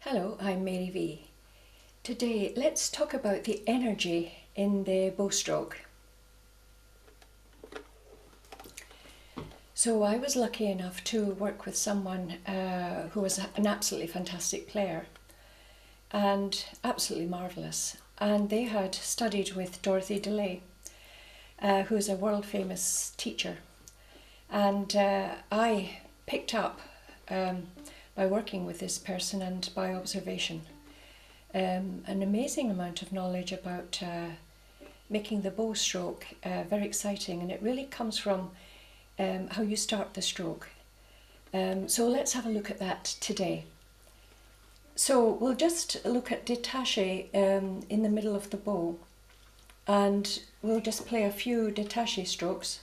Hello, I'm Mary V. Today let's talk about the energy in the bow stroke. So I was lucky enough to work with someone who was an absolutely fantastic player and absolutely marvellous. And they had studied with Dorothy DeLay, who is a world famous teacher. And I picked up by working with this person and by observation an amazing amount of knowledge about making the bow stroke very exciting, and it really comes from how you start the stroke. So let's have a look at that today. So we'll just look at détaché in the middle of the bow, and we'll just play a few détaché strokes.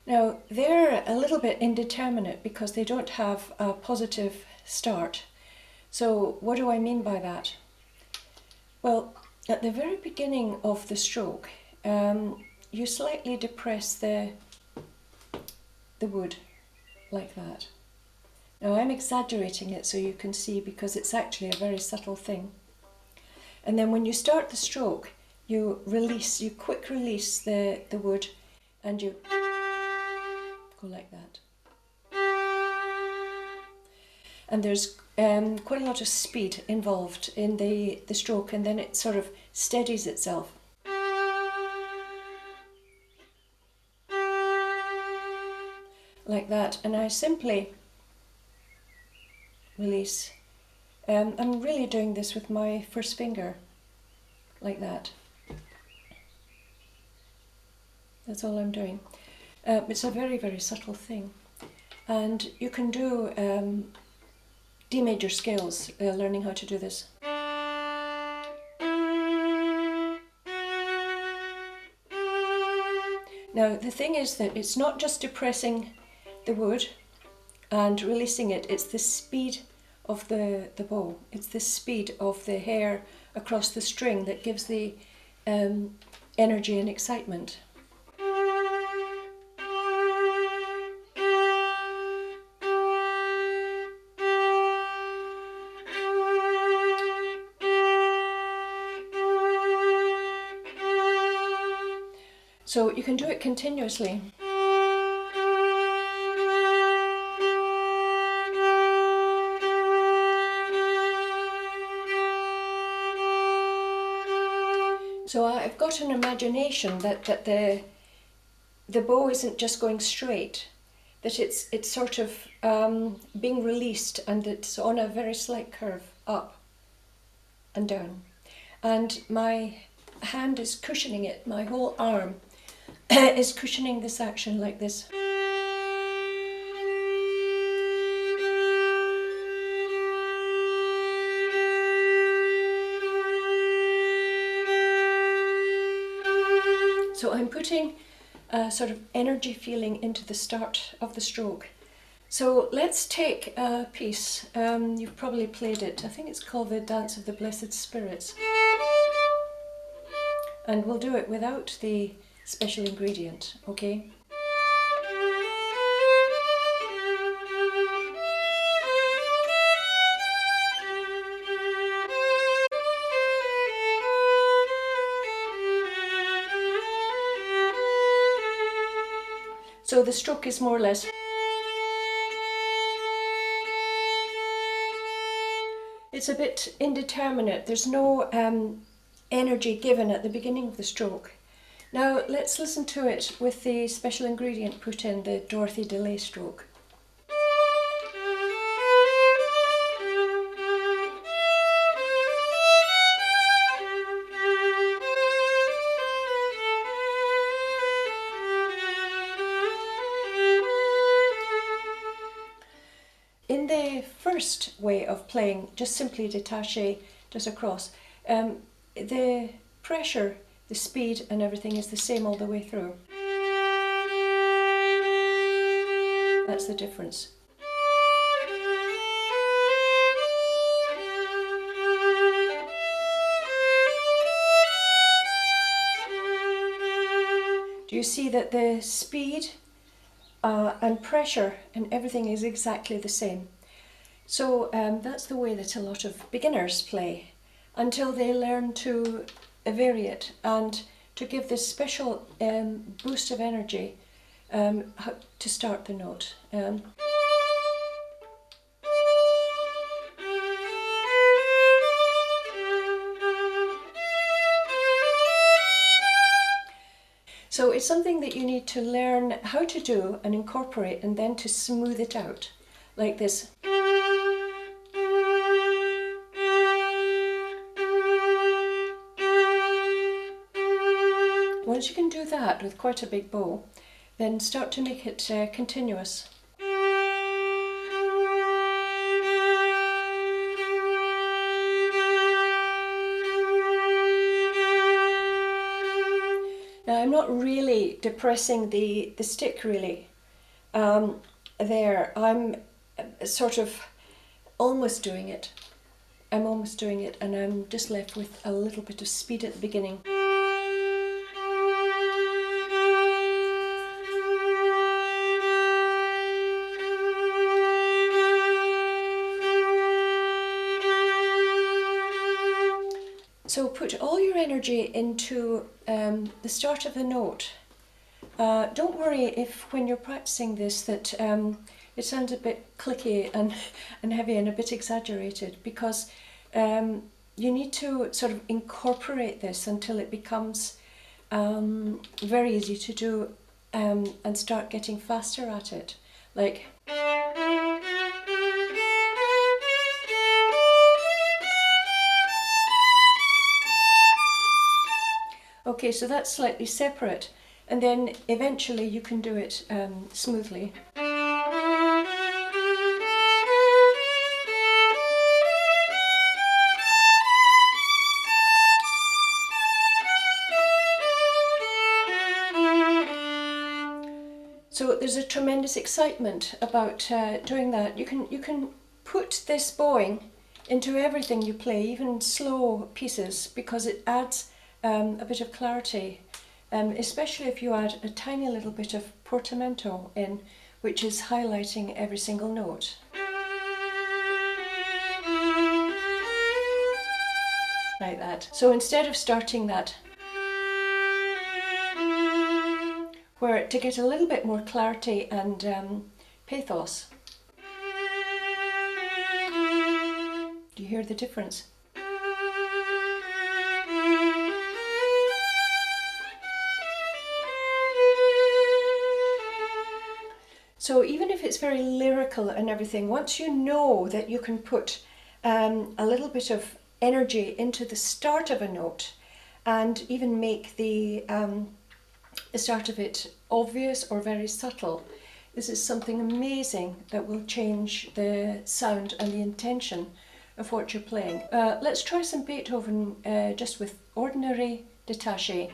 Now, they're a little bit indeterminate because they don't have a positive start. So what do I mean by that? Well, at the very beginning of the stroke, you slightly depress the wood like that. Now, I'm exaggerating it so you can see, because it's actually a very subtle thing. And then when you start the stroke, you quick release the wood, and you go like that. And there's quite a lot of speed involved in the stroke, and then it sort of steadies itself. Like that, and I simply release. I'm really doing this with my first finger, like that. That's all I'm doing. It's a very, very subtle thing. And you can do D major scales, learning how to do this. Now, the thing is that it's not just depressing the wood and releasing it, it's the speed of the bow. It's the speed of the hair across the string that gives the energy and excitement. So you can do it continuously. So I've got an imagination that the bow isn't just going straight, that it's sort of being released, and it's on a very slight curve up and down. And my hand is cushioning it, my whole arm is cushioning this action like this. So I'm putting a sort of energy feeling into the start of the stroke. So let's take a piece, you've probably played it, I think it's called the Dance of the Blessed Spirits. And we'll do it without the special ingredient, okay? So the stroke is more or less. It's a bit indeterminate, there's no energy given at the beginning of the stroke. Now let's listen to it with the special ingredient put in, the Dorothy DeLay stroke. In the first way of playing, just simply détaché, just across, the pressure, the speed and everything is the same all the way through. That's the difference. Do you see that the speed and pressure and everything is exactly the same. So that's the way that a lot of beginners play until they learn to vary it and to give this special boost of energy to start the note. So it's something that you need to learn how to do and incorporate and then to smooth it out, like this. Once you can do that with quite a big bow, then start to make it continuous. Now I'm not really depressing the stick really there. I'm sort of almost doing it. I'm almost doing it and I'm just left with a little bit of speed at the beginning. So put all your energy into the start of the note. Don't worry if when you're practicing this that it sounds a bit clicky and heavy and a bit exaggerated, because you need to sort of incorporate this until it becomes very easy to do and start getting faster at it. Like. Okay, so that's slightly separate, and then eventually you can do it smoothly. So there's a tremendous excitement about doing that. You can put this bowing into everything you play, even slow pieces, because it adds a bit of clarity, especially if you add a tiny little bit of portamento in, which is highlighting every single note. Like that. So instead of starting that, where to get a little bit more clarity and pathos. Do you hear the difference? So even if it's very lyrical and everything, once you know that you can put a little bit of energy into the start of a note and even make the start of it obvious or very subtle, this is something amazing that will change the sound and the intention of what you're playing. Let's try some Beethoven just with ordinary détaché.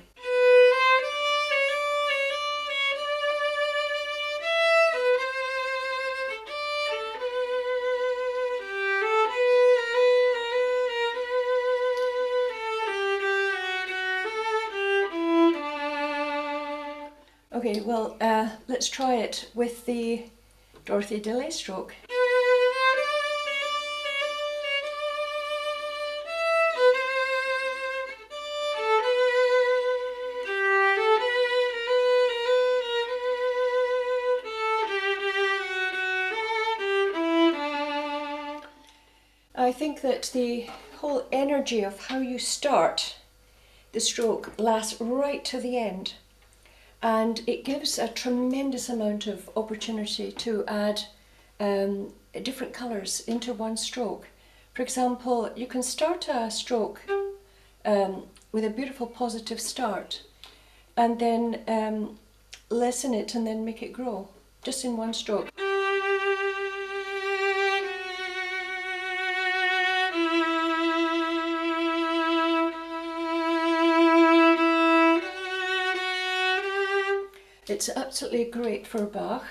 Okay, well, let's try it with the Dorothy DeLay stroke. I think that the whole energy of how you start the stroke lasts right to the end. And it gives a tremendous amount of opportunity to add different colours into one stroke. For example, you can start a stroke with a beautiful positive start and then lessen it and then make it grow, just in one stroke. It's absolutely great for Bach.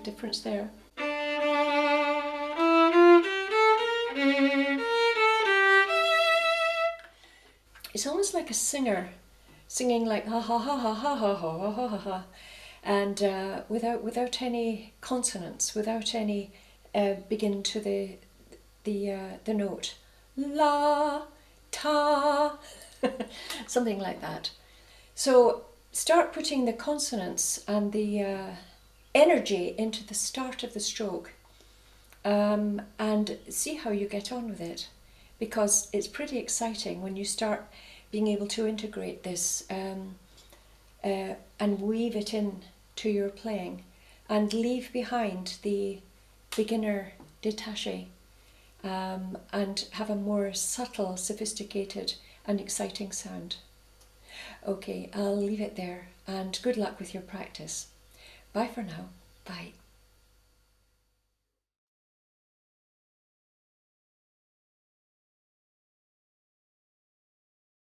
big difference there. It's almost like a singer singing like ha ha ha ha ha ha ha ha ha ha, and without any consonants, without any begin to the note la ta, something like that. So start putting the consonants and the energy into the start of the stroke, and see how you get on with it, because it's pretty exciting when you start being able to integrate this and weave it in to your playing and leave behind the beginner détaché, and have a more subtle, sophisticated and exciting sound. Okay, I'll leave it there, and good luck with your practice. Bye for now. Bye.